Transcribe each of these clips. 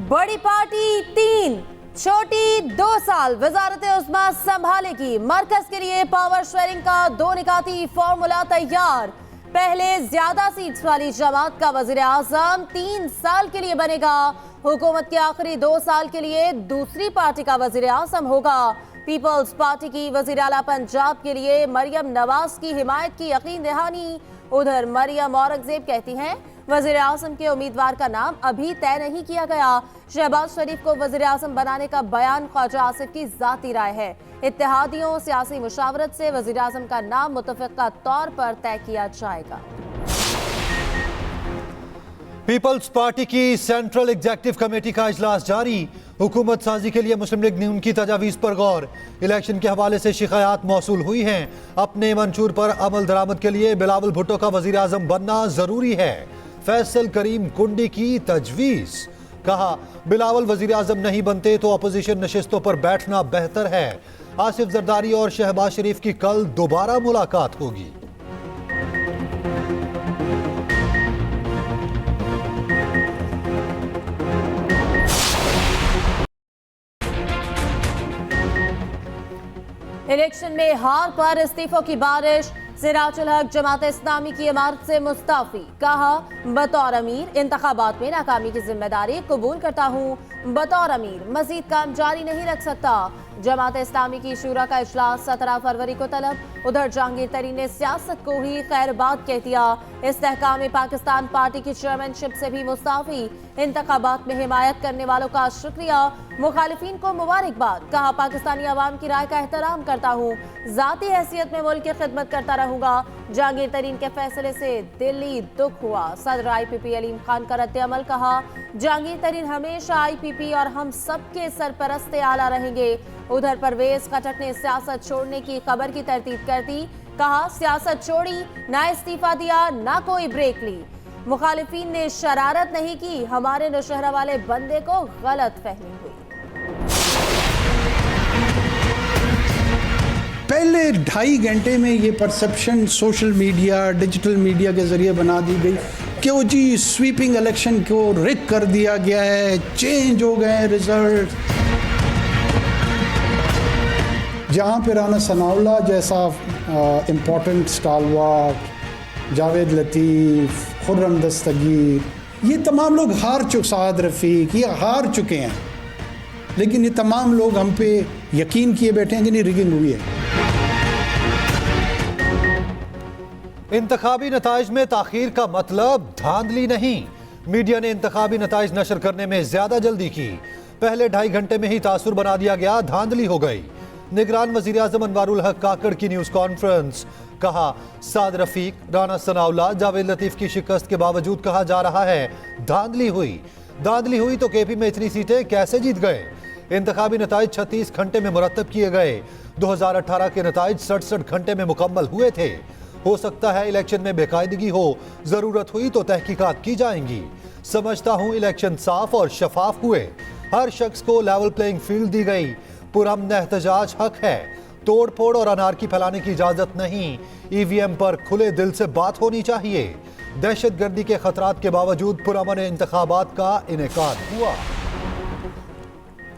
बड़ी पार्टी 3, छोटी 2 साल वज़ारत-ए-उज़्मा संभालेगी। मरकज के लिए पावर शेयरिंग का 2 निकाती फॉर्मूला तैयार। पहले ज्यादा सीट्स वाली जमात का वज़ीर आज़म 3 साल के लिए बनेगा। हुकूमत के आखिरी 2 साल के लिए दूसरी पार्टी का वज़ीर आज़म होगा। पीपल्स पार्टी की वज़ीर आला पंजाब के लिए मरियम नवाज की हिमायत की यकीन दहानी। उधर मरियम औरंगजेब कहती हैं वज़ीर आज़म के उम्मीदवार का नाम अभी तय नहीं किया गया। शहबाज शरीफ को वज़ीर आज़म बनाने का बयान ख्वाजा आसिफ की ज़ाती राय है। इत्तेहादियों सियासी मुशावरत से वज़ीर आज़म का नाम मुतफ़िक़ा तौर पर तय किया जाएगा। पीपल्स पार्टी की सेंट्रल एग्जीक्यूटिव कमेटी का इजलास जारी। हुकूमत साजी के लिए मुस्लिम लीग नून की तजावीज़ पर गौर। इलेक्शन के हवाले से शिकायत मौसूल हुई हैं। अपने मंशूर पर अमल दरामद के लिए बिलावल भुट्टो का वज़ीर आज़म बनना ज़रूरी है। फैसल करीम कुंडी की तजवीज़। कहा बिलावल वज़ीर आज़म नहीं बनते तो अपोजिशन नशिस्तों पर बैठना बेहतर है। आसिफ जरदारी और शहबाज शरीफ की कल दोबारा मुलाकात होगी। इलेक्शन में हार पर इस्तीफों की बारिश। सिराजुल हक जमात इस्लामी की इमारत से मुस्ताफी। कहा बतौर अमीर इंतखाबात में नाकामी की जिम्मेदारी कबूल करता हूँ। बतौर अमीर मजीद काम जारी नहीं रख सकता। जमात इस्लामी की शूरा का इजलास 17 फरवरी को तलब। उधर जहांगीर तरीन ने सियासत को ही खैरबाद कह दिया। इस्तेहकाम पाकिस्तान पार्टी की चेयरमैनशिप से भी मुस्ताफी। इंतखाबात में हिमायत करने वालों का शुक्रिया, मुखालिफिन को मुबारकबाद। कहा पाकिस्तानी अवाम की राय का एहतराम करता हूँ, जाती हैसियत में मुल्क की खिदमत करता रहूंगा। जहांगीर तरीन के फैसले से दिली दुख हुआ। सदर IPP अलीम खान का रद्द-ए-अमल। कहा जहांगीर तरीन हमेशा IPP और हम सबके सरपरस्ते आला रहेंगे। उधर परवेज खटक ने सियासत छोड़ने की खबर की तरतीब कर दी। कहा सियासत छोड़ी, ना इस्तीफा दिया, ना कोई ब्रेक ली। मुखालिफिन ने शरारत नहीं की, हमारे नौशहरा वाले बंदे को गलत फहमी हुई। पहले 2.5 घंटे में ये perception social media, digital media के जरिए बना दी गई कि वो जी स्वीपिंग इलेक्शन को रिक कर दिया गया है, चेंज हो गए रिजल्ट। जहाँ पे राना सनाउल्लाह जैसा इम्पोर्टेंट स्टालवार्ट, जावेद लतीफ़, खुर्रम दस्तगीर, ये तमाम लोग हार चुके, साद रफ़ीक, ये हार चुके हैं। लेकिन ये तमाम लोग हम पे यकीन किए बैठे हैं कि नहीं रिगिंग हुई है। इंतखाबी नताइज में ताखीर का मतलब धांधली नहीं। मीडिया ने इंतखाबी नताइज नशर करने में ज्यादा जल्दी की। पहले 2.5 घंटे में ही तासुर बना दिया गया, धांधली हो गई। निगरान वजीर आजम अनवारुल हक काकड़ की न्यूज कॉन्फ्रेंस। कहा साद रफीक, राना सनाउल्लाह, जावेद लतीफ की शिकस्त के बावजूद कहा जा रहा है धांधली हुई। धांधली हुई तो KP में इतनी सीटें कैसे जीत गए। इंतखाबी नताइज 36 घंटे में मुरतब किए गए। 2018 के नताइज 67 घंटे में मुकम्मल हुए थे। हो सकता है इलेक्शन में बेकायदगी हो, जरूरत हुई तो तहकीकात की जाएंगी। समझता हूं इलेक्शन साफ और शफाफ हुए। हर शख्स को लेवल प्लेइंग फील्ड दी गई। पुरअमन एहतजाज हक है, तोड़ फोड़ और अनारकी फैलाने की इजाजत नहीं। EVM पर खुले दिल से बात होनी चाहिए। दहशत गर्दी के खतरात के बावजूद पुरअमन इंतखाबात का इनेकाद हुआ।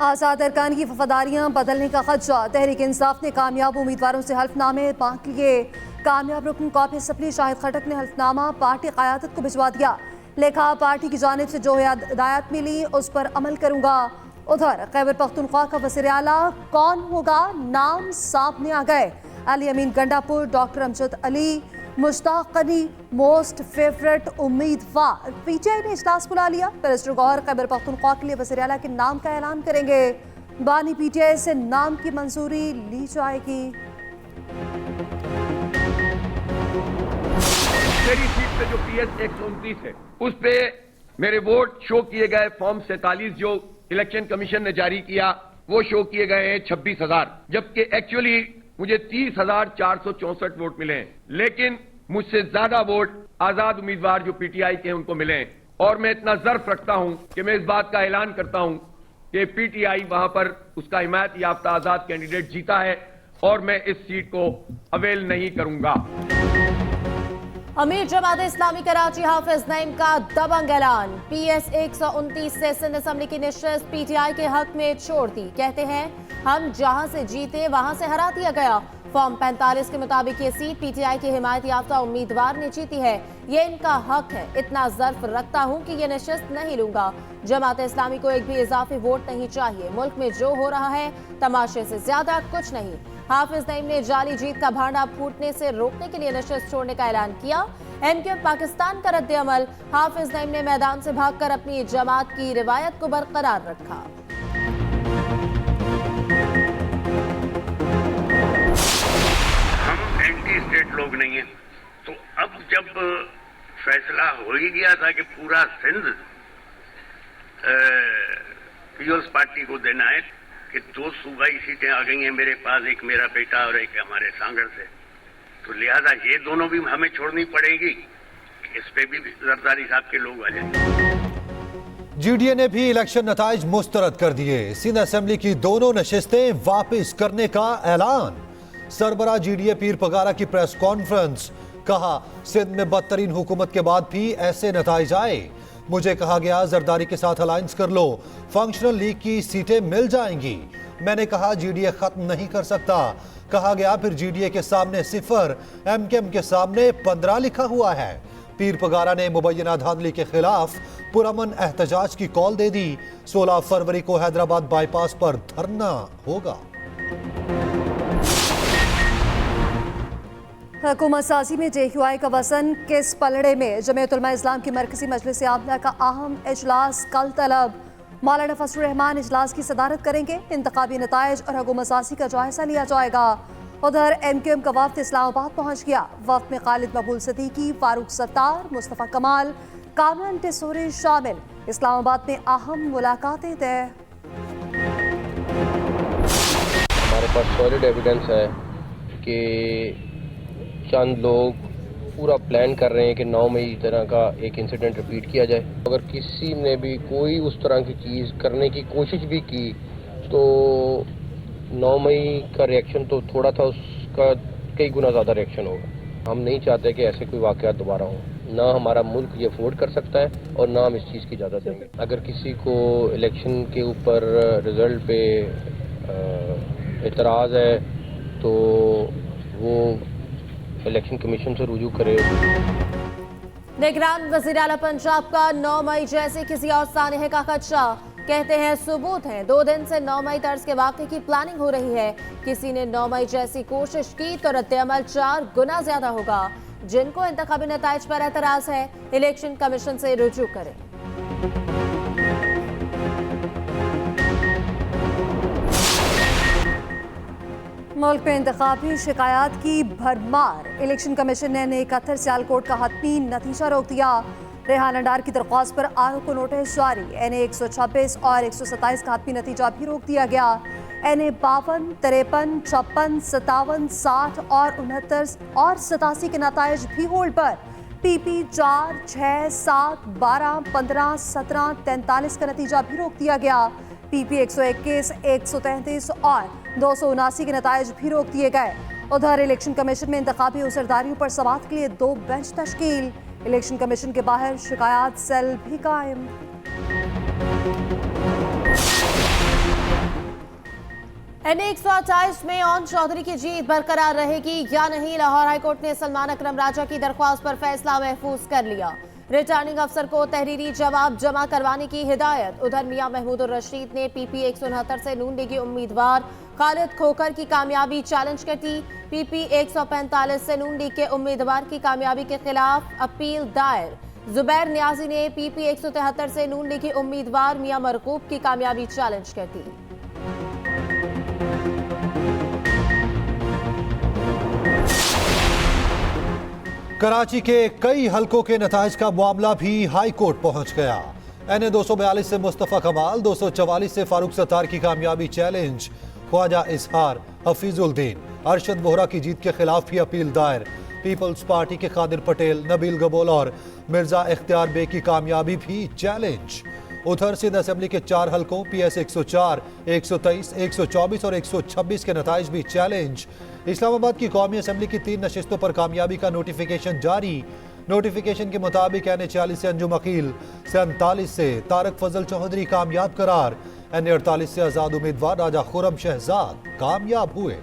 आज़ाद अरकान की वफादारियां बदलने का खदशा। तहरीक इंसाफ ने कामयाब उम्मीदवारों से हल्फनामे मांग लिए। कामयाब रुकन कौमी असम्बली शाहिद खटक ने हल्फनामा पार्टी क़यादत को भिजवा दिया। लिखा पार्टी की जानिब से जो हिदायत मिली उस पर अमल करूंगा। उधर खैबर पख्तूनख्वा का वज़ीर आला कौन होगा, नाम सामने आ गए। Ali Amin Gandapur, doctor Amjad Ali, Mushtaq Ali most favourite उम्मीदवार। PTI ने इजलास बुला लिया। बैरिस्टर गौहर खैबर पख्तूनख्वा के लिए वज़ीर आला के नाम का ऐलान करेंगे। बानी PTI से नाम की मंजूरी ली जाएगी। मेरी सीट पे जो PS 129 है उस पे मेरे वोट शो किए गए फॉर्म 47 जो इलेक्शन कमीशन ने जारी किया वो शो किए गए हैं 26,000, जबकि एक्चुअली मुझे 30,464 वोट मिले हैं। लेकिन मुझसे ज्यादा वोट आजाद उम्मीदवार जो PTI के हैं उनको मिले हैं। और मैं इतना ज़र्फ रखता हूं कि मैं इस बात का ऐलान करता हूं कि PTI वहां पर उसका हिमायत याफ्ता आजाद कैंडिडेट जीता है और मैं इस सीट को अवेल नहीं करूंगा। अमीर जमात इस्लामी कराची हाफिज नईम का दबंग ऐलान। PS 129 से सिंध असेंबली की नशिस्त PTI के हक में छोड़ दी। कहते हैं हम जहां से जीते वहां से हरा दिया गया। फॉर्म 45 के मुताबिक ये सीट PTI की हिमायत याफ्ता उम्मीदवार ने जीती है। ये इनका हक है। इतना ज़र्फ रखता हूं कि ये नशिस्त नहीं लूंगा। जमात इस्लामी को एक भी इजाफी वोट नहीं चाहिए। मुल्क में जो हो रहा है तमाशे से ज्यादा कुछ नहीं। हाफिज नईम ने जाली जीत का भांडा फूटने से रोकने के लिए नशिस्त छोड़ने का ऐलान किया। MQM पाकिस्तान का रद्द अमल। हाफिज नईम ने मैदान से भागकर अपनी जमात की रिवायत को बरकरार रखा। हम एंटी स्टेट लोग नहीं हैं, तो अब जब फैसला हो ही गया था कि पूरा सिंध पीपल्स पार्टी को देना है कि 2 सूबाई सीटें आ गई हैं मेरे पास, एक मेरा बेटा और एक हमारे सांगड़ से, तो लिहाजा ये दोनों भी हमें छोड़नी पड़ेगी। इस पे भी जरदारी साहब के लोग आ जाएंगे। GDA ने भी इलेक्शन नताइज मुस्तरद कर दिए। सिंध असेंबली की दोनों नशिस्तें वापस करने का ऐलान। सरबरा GDA पीर पगारा की प्रेस कॉन्फ्रेंस। कहा सिंध में बदतरीन हुकूमत के बाद भी ऐसे नताइज आए। मुझे कहा गया जरदारी के साथ अलायंस कर लो, फंक्शनल लीग की सीटें मिल जाएंगी। मैंने कहा GDA खत्म नहीं कर सकता। कहा गया फिर GDA के सामने 0, MKM के सामने 15 लिखा हुआ है। पीर पगारा ने मुबैना धांधली के खिलाफ पुरअमन एहतजाज की कॉल दे दी। 16 फरवरी को हैदराबाद बाईपास पर धरना होगा। हुकूमत साजी में JQI का वसन किस पलड़े में। जमीयत उलमा इस्लाम की मरकजी मजलिस आमला का अहम इजलास कल तलब। मौलाना फजलुर रहमान इजलास की सदारत करेंगे। इंतखाबी नताइज और हुकूमत साजी का जायजा लिया जाएगा। उधर MQM का वफ्द इस्लामाबाद पहुंच गया। वफ्द में खालिद मकबूल सिद्दीकी, फारूक सत्तार, मुस्तफ़ा कमाल, कामरान टेसोरी शामिल। इस्लामाबाद में अहम मुलाकातें तय। हमारे पास सॉलिड एविडेंस है कि चंद लोग पूरा प्लान कर रहे हैं कि 9 मई तरह का एक इंसिडेंट रिपीट किया जाए। अगर किसी ने भी कोई उस तरह की चीज़ करने की कोशिश भी की तो 9 मई का रिएक्शन तो थोड़ा था, उसका कई गुना ज़्यादा रिएक्शन होगा। हम नहीं चाहते कि ऐसे कोई वाक़यात दोबारा हो। ना हमारा मुल्क ये अफोर्ड कर सकता है और ना हम इस चीज़ की इजाज़त देंगे। अगर किसी को इलेक्शन के ऊपर रिज़ल्ट पे एतराज़ है तो वो इलेक्शन कमीशन से रुजू करे। निगरान वज़ीर आला पंजाब का 9 मई जैसे किसी और सानहे का खदशा। कहते हैं सबूत हैं 2 दिन से 9 मई तर्ज के वाक़े की प्लानिंग हो रही है। किसी ने 9 मई जैसी कोशिश की तो रद्द-ए-अमल 4 गुना ज्यादा होगा। जिनको इंतखाबी नताइज पर एतराज है इलेक्शन कमीशन से रुजू करें। मुल्क में इंतखाबी शिकायत की भरमार। इलेक्शन कमीशन ने 71 सियालकोट का हतमी नतीजा रोक दिया। रेहान अंडार की दरख्वास्त पर आरों को नोटिस जारी। NA 126 और 127 का हतमी नतीजा भी रोक दिया गया। NA 52, 53, 56, 57, 60 और 69 और 87 के नताइज भी होल्ड पर। PP 4, 6, 7, 12, 15, 17, 43 का नतीजा भी रोक दिया गया। PP 121, 133 और 279 के नताइज भी रोक दिए गए। उधर इलेक्शन कमीशन में इंतखाबी उसरदारियों पर समाअत के लिए 2 बेंच तश्कील। इलेक्शन कमीशन के बाहर शिकायत सेल भी कायम। NA 128 में ओन चौधरी की जीत बरकरार रहेगी या नहीं। लाहौर हाईकोर्ट ने सलमान अकरम राजा की दरख्वास्त पर फैसला महफूज कर लिया। रिटर्निंग अफसर को तहरीरी जवाब जमा करवाने की हिदायत। उधर मियां महमूद रशीद ने PP 169 से नून लीगी उम्मीदवार खालिद खोखर की कामयाबी चैलेंज कर दी। PP 145 से नून लीग के उम्मीदवार की कामयाबी के खिलाफ अपील दायर। जुबैर न्याजी ने PP 173 से नून लीग के उम्मीदवार मियां मरकूब की कामयाबी चैलेंज कर दी। कराची के कई हलकों के नताइज का मामला भी हाई कोर्ट पहुंच गया। NA 242 से मुस्तफ़ा कमाल, 244 से फारूक सत्तार की कामयाबी चैलेंज। ख्वाजा इसहार, हफीजुद्दीन, अरशद वोहरा की जीत के खिलाफ भी अपील दायर। पीपल्स पार्टी के खादिर पटेल, नबील गबोल और मिर्जा इख्तियार बे की कामयाबी भी चैलेंज। उधर सिंध असेंबली के 4 हलकों PS 104, 123, 124 और 126 के नताइज भी चैलेंज। इस्लामाबाद की कौमी असेंबली की 3 नशिस्तों पर कामयाबी का नोटिफिकेशन जारी। नोटिफिकेशन के मुताबिक NA 40 से अंजुम अकील, 47 से तारक फजल चौधरी कामयाब करार, NA 48 से आजाद उम्मीदवार राजा खुरम शहजाद कामयाब हुए।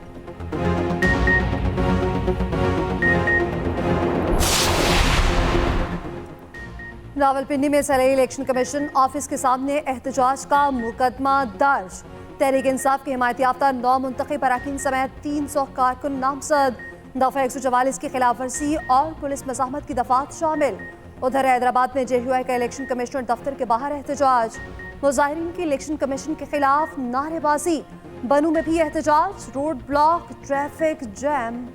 रावलपिंडी में सरई इलेक्शन कमीशन ऑफिस के सामने एहतजाज का मुकदमा दर्ज। तहरीक इंसाफ के हिमायत याफ्ता 9 मुंतखब अरकान समेत 300 कारकुन नामजद। दफा 144 की खिलाफ वर्जी और पुलिस मज़ाहमत की दफात शामिल। उधर हैदराबाद में JUI का इलेक्शन कमिश्नर दफ्तर के बाहर एहतजाज। मुजाहिरीन की इलेक्शन कमीशन के खिलाफ नारेबाजी। बनू में भी एहतजाज, road block, traffic jam.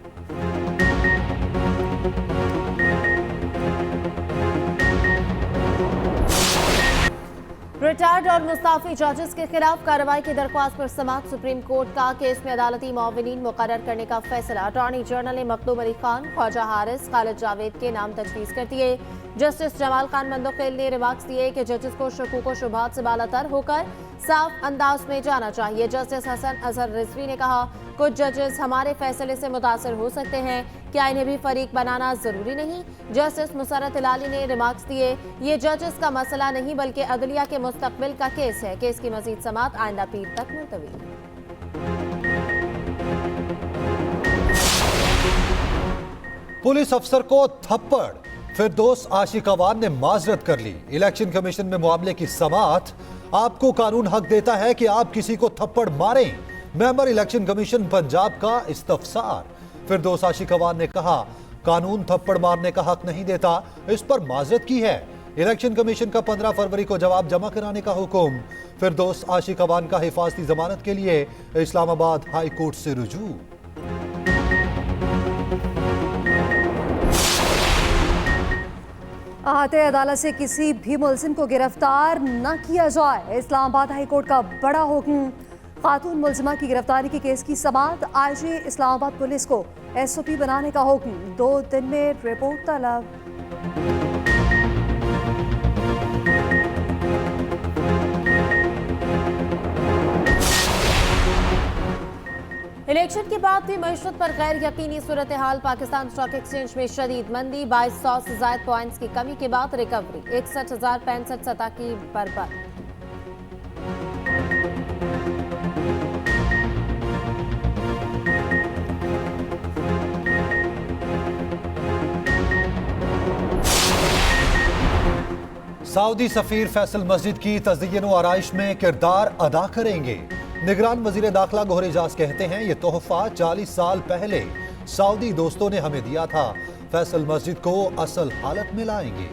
Retired और मुस्ताफी जजेस के खिलाफ कार्रवाई की दरख्वास्त पर समाअत। सुप्रीम कोर्ट का केस में अदालती मुआविनीन मुकर्रर करने का फैसला। अटॉर्नी जनरल ने मखदूम अली खान, ख्वाजा हारिस, खालिद जावेद के नाम तजवीज कर दिए। जस्टिस जमाल खान मंदोखेल ने रिमार्क्स दिए कि जजेस को शकूक व शुबहात से बालातर होकर साफ अंदाज में जाना चाहिए। जस्टिस हसन अजहर रिजवी ने कहा, कुछ जजेस हमारे फैसले से मुतासर हो सकते हैं, क्या इन्हें भी फरीक बनाना जरूरी नहीं। जस्टिस मुसरत हिलाली ने रिमार्क्स दिए, ये जजेस का मसला नहीं बल्कि अदलिया के मुस्तकबिल का केस है। केस की मजीद समाअत आइंदा पीर तक मुलतवी। पुलिस अफसर को थप्पड़, फिरदौस आशिकवान ने माजरत कर ली। इलेक्शन कमीशन में मामले की समाअत। आपको कानून हक देता है कि आप किसी को थप्पड़ मारें। मेंबर इलेक्शन कमीशन पंजाब का इस्तफसार। फिरदौस आशिकवान ने कहा, कानून थप्पड़ मारने का हक नहीं देता, इस पर माजरत की है। इलेक्शन कमीशन का 15 फरवरी को जवाब जमा कराने का हुक्म। फिरदौस आशिकवान का हिफाजती जमानत के लिए इस्लामाबाद हाई कोर्ट से रुजू। अहाते अदालत से किसी भी मुलजिम को गिरफ्तार न किया जाए, इस्लामाबाद हाई कोर्ट का बड़ा हुक्म। खातून मुलजिमा की गिरफ्तारी के केस की समाअत। IG इस्लामाबाद पुलिस को SOP बनाने का हुक्म। 2 दिन में रिपोर्ट तलब। इलेक्शन के बाद भी मईशत पर गैर यकीनी सूरत हाल। पाकिस्तान स्टॉक एक्सचेंज में शदीद मंदी। 2200 से ज्यादा पॉइंट्स की कमी के बाद रिकवरी। 61,065 सतह की बरकत। सऊदी सफीर फैसल मस्जिद की तज़य्युन व आराइश में किरदार अदा करेंगे। निगरान वजीर दाखिला गोहर एजाज कहते हैं, ये तोहफा 40 साल पहले सऊदी दोस्तों ने हमें दिया था। फैसल मस्जिद को असल हालत में लाएंगे।